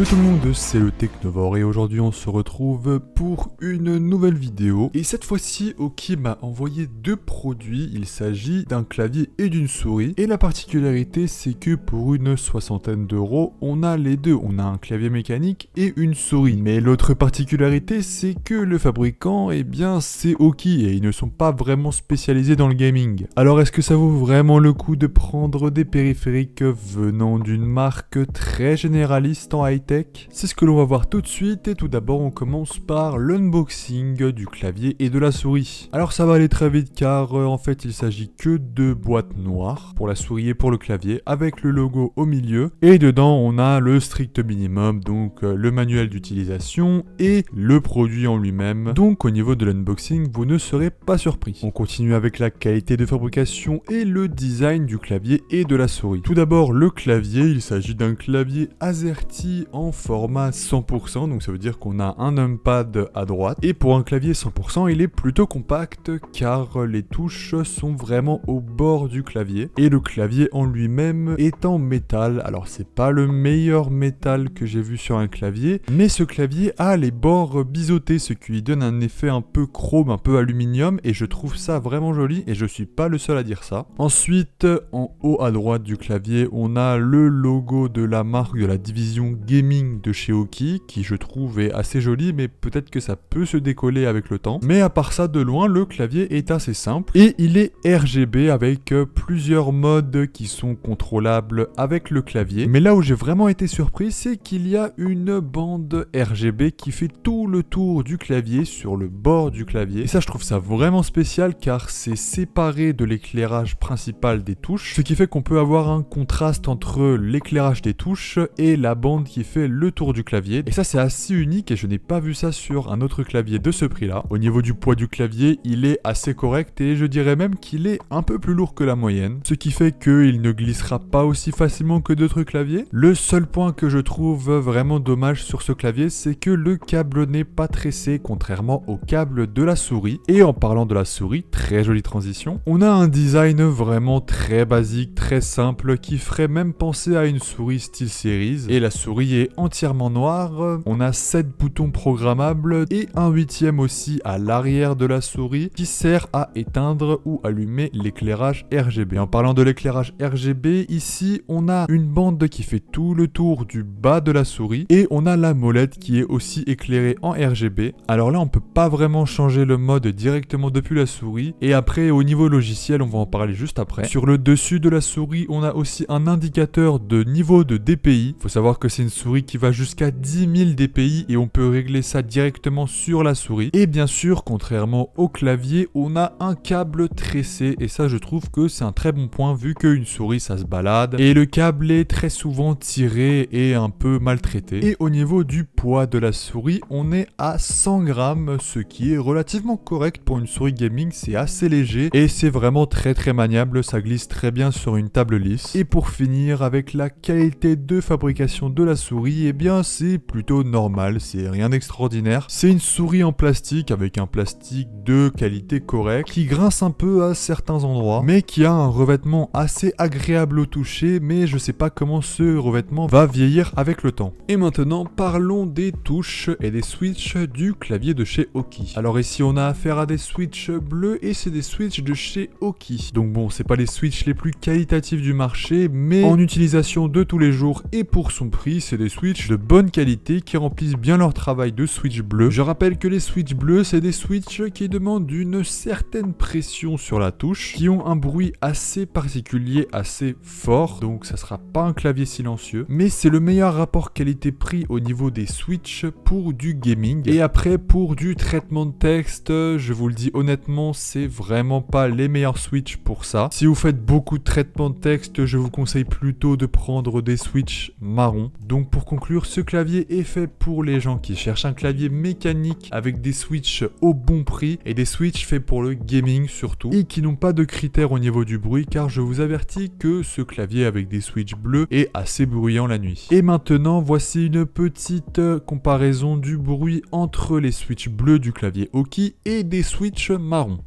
Yo tout le monde, c'est le Technovore et aujourd'hui on se retrouve pour une nouvelle vidéo. Et cette fois-ci, Oki m'a envoyé deux produits. Il s'agit d'un clavier et d'une souris. Et la particularité, c'est que pour une soixantaine d'euros, on a les deux. On a un clavier mécanique et une souris. Mais l'autre particularité, c'est que le fabricant, eh bien, c'est Oki et ils ne sont pas vraiment spécialisés dans le gaming. Alors est-ce que ça vaut vraiment le coup de prendre des périphériques venant d'une marque très généraliste en high-tech? C'est ce que l'on va voir tout de suite et tout d'abord on commence par l'unboxing du clavier et de la souris. Alors ça va aller très vite car en fait il s'agit que de boîtes noires pour la souris et pour le clavier avec le logo au milieu et dedans on a le strict minimum, donc le manuel d'utilisation et le produit en lui-même. Donc au niveau de l'unboxing vous ne serez pas surpris. On continue avec la qualité de fabrication et le design du clavier et de la souris. Tout d'abord le clavier, il s'agit d'un clavier AZERTY en format 100%, donc ça veut dire qu'on a un numpad à droite, et pour un clavier 100%, il est plutôt compact car les touches sont vraiment au bord du clavier, et le clavier en lui-même est en métal. Alors c'est pas le meilleur métal que j'ai vu sur un clavier, mais ce clavier a les bords biseautés, ce qui lui donne un effet un peu chrome, un peu aluminium, et je trouve ça vraiment joli, et je suis pas le seul à dire ça. Ensuite, en haut à droite du clavier, on a le logo de la marque de la division gaming de chez Oki, qui je trouve est assez joli, mais peut-être que ça peut se décoller avec le temps. Mais à part ça, de loin, le clavier est assez simple, et il est RGB avec plusieurs modes qui sont contrôlables avec le clavier. Mais là où j'ai vraiment été surpris, c'est qu'il y a une bande RGB qui fait tout le tour du clavier, sur le bord du clavier. Et ça, je trouve ça vraiment spécial, car c'est séparé de l'éclairage principal des touches, ce qui fait qu'on peut avoir un contraste entre l'éclairage des touches et la bande qui fait le tour du clavier. Et ça, c'est assez unique et je n'ai pas vu ça sur un autre clavier de ce prix-là. Au niveau du poids du clavier, il est assez correct et je dirais même qu'il est un peu plus lourd que la moyenne, ce qui fait qu'il ne glissera pas aussi facilement que d'autres claviers. Le seul point que je trouve vraiment dommage sur ce clavier, c'est que le câble n'est pas tressé, contrairement au câble de la souris. Et en parlant de la souris, très jolie transition, on a un design vraiment très basique, très simple, qui ferait même penser à une souris SteelSeries. Et la souris est entièrement noire. On a 7 boutons programmables et un 8e aussi à l'arrière de la souris qui sert à éteindre ou allumer l'éclairage RGB. En parlant de l'éclairage RGB, ici on a une bande qui fait tout le tour du bas de la souris et on a la molette qui est aussi éclairée en RGB. Alors là on peut pas vraiment changer le mode directement depuis la souris et après au niveau logiciel, on va en parler juste après. Sur le dessus de la souris, on a aussi un indicateur de niveau de DPI. Faut savoir que c'est une souris qui va jusqu'à 10 000 DPI et on peut régler ça directement sur la souris. Et bien sûr, contrairement au clavier, on a un câble tressé et ça je trouve que c'est un très bon point vu qu'une souris ça se balade et le câble est très souvent tiré et un peu maltraité. Et au niveau du poids de la souris, on est à 100 grammes, ce qui est relativement correct pour une souris gaming, c'est assez léger et c'est vraiment très maniable, ça glisse très bien sur une table lisse. Et pour finir avec la qualité de fabrication de la souris, eh bien c'est plutôt normal, c'est rien d'extraordinaire. C'est une souris en plastique avec un plastique de qualité correcte qui grince un peu à certains endroits, mais qui a un revêtement assez agréable au toucher, mais je sais pas comment ce revêtement va vieillir avec le temps. Et maintenant parlons des touches et des switches du clavier de chez Oki. Alors ici on a affaire à des switches bleus et c'est des switches de chez Oki. Donc bon, c'est pas les switches les plus qualitatifs du marché, mais en utilisation de tous les jours et pour son prix, c'est des switches de bonne qualité qui remplissent bien leur travail de switch bleu. Je rappelle que les switches bleus, c'est des switches qui demandent une certaine pression sur la touche, qui ont un bruit assez particulier, assez fort, donc ça sera pas un clavier silencieux, mais c'est le meilleur rapport qualité-prix au niveau des switches pour du gaming. Et après, pour du traitement de texte, je vous le dis honnêtement, c'est vraiment pas les meilleurs switches pour ça. Si vous faites beaucoup de traitement de texte, je vous conseille plutôt de prendre des switches marron. Donc pour conclure, ce clavier est fait pour les gens qui cherchent un clavier mécanique avec des switches au bon prix et des switches faits pour le gaming surtout et qui n'ont pas de critères au niveau du bruit, car je vous avertis que ce clavier avec des switches bleus est assez bruyant la nuit. Et maintenant, voici une petite comparaison du bruit entre les switches bleus du clavier Oki et des switches marrons.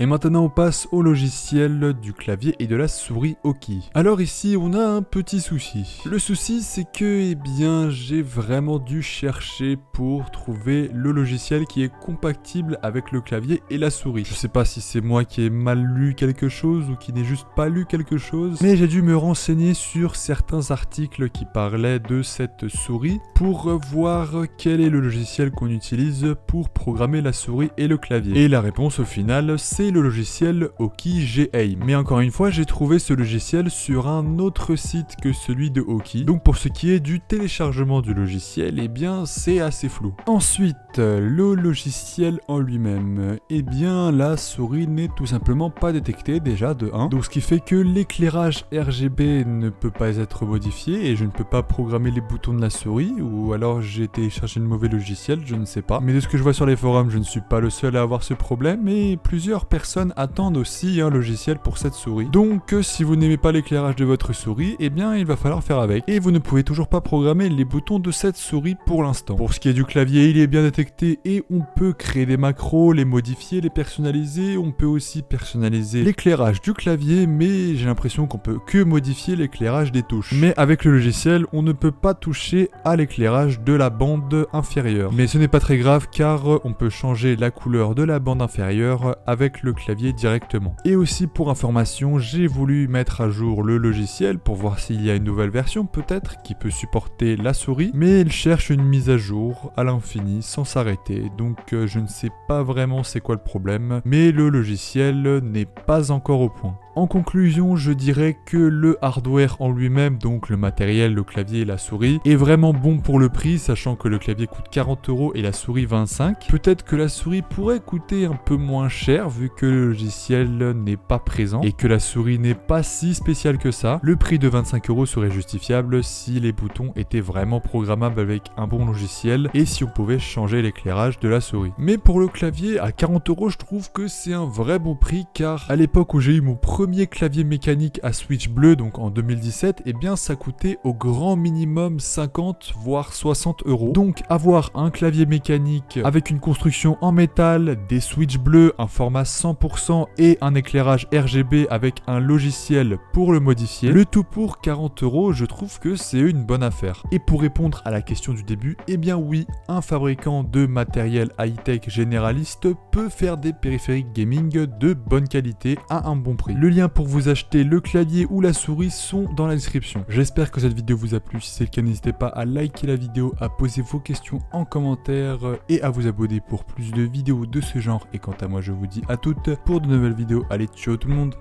Et maintenant on passe au logiciel du clavier et de la souris Aukey. Alors ici on a un petit souci. Le souci c'est que eh bien j'ai vraiment dû chercher pour trouver le logiciel qui est compatible avec le clavier et la souris. Je sais pas si c'est moi qui ai mal lu quelque chose ou qui n'ai juste pas lu quelque chose, mais j'ai dû me renseigner sur certains articles qui parlaient de cette souris pour voir quel est le logiciel qu'on utilise pour programmer la souris et le clavier. Et la réponse au final c'est le logiciel Aukey G-Aim. Mais encore une fois j'ai trouvé ce logiciel sur un autre site que celui de Aukey. Donc pour ce qui est du téléchargement du logiciel, eh bien c'est assez flou. Ensuite, le logiciel en lui-même, eh bien la souris n'est tout simplement pas détectée déjà de 1. Donc ce qui fait que l'éclairage RGB ne peut pas être modifié et je ne peux pas programmer les boutons de la souris, ou alors j'ai téléchargé le mauvais logiciel, je ne sais pas. Mais de ce que je vois sur les forums, je ne suis pas le seul à avoir ce problème et plusieurs personnes attendent aussi un logiciel pour cette souris. Donc si vous n'aimez pas l'éclairage de votre souris, eh bien il va falloir faire avec. Et vous ne pouvez toujours pas programmer les boutons de cette souris pour l'instant. Pour ce qui est du clavier, il est bien détecté et on peut créer des macros, les modifier, les personnaliser. On peut aussi personnaliser l'éclairage du clavier, mais j'ai l'impression qu'on peut que modifier l'éclairage des touches. Mais avec le logiciel, on ne peut pas toucher à l'éclairage de la bande inférieure. Mais ce n'est pas très grave car on peut changer la couleur de la bande inférieure avec le clavier directement. Et aussi pour information, j'ai voulu mettre à jour le logiciel pour voir s'il y a une nouvelle version peut-être qui peut supporter la souris, mais il cherche une mise à jour à l'infini sans s'arrêter, donc je ne sais pas vraiment c'est quoi le problème, mais le logiciel n'est pas encore au point. En conclusion, je dirais que le hardware en lui-même, donc le matériel, le clavier et la souris, est vraiment bon pour le prix, sachant que le clavier coûte 40 € et la souris 25. Peut-être que la souris pourrait coûter un peu moins cher vu que le logiciel n'est pas présent et que la souris n'est pas si spéciale que ça. Le prix de 25 € serait justifiable si les boutons étaient vraiment programmables avec un bon logiciel et si on pouvait changer l'éclairage de la souris. Mais pour le clavier, à 40 €, je trouve que c'est un vrai bon prix car à l'époque où j'ai eu mon premier clavier mécanique à switch bleu, donc en 2017, eh bien ça coûtait au grand minimum 50 voire 60 €. Donc avoir un clavier mécanique avec une construction en métal, des switches bleus, un format 100% et un éclairage RGB avec un logiciel pour le modifier, le tout pour 40 €, je trouve que c'est une bonne affaire. Et pour répondre à la question du début, eh bien oui, un fabricant de matériel high-tech généraliste peut faire des périphériques gaming de bonne qualité à un bon prix. Le lien pour vous acheter le clavier ou la souris sont dans la description. J'espère que cette vidéo vous a plu. Si c'est le cas, n'hésitez pas à liker la vidéo, à poser vos questions en commentaire et à vous abonner pour plus de vidéos de ce genre. Et quant à moi, je vous dis à toutes pour de nouvelles vidéos. Allez, ciao tout le monde!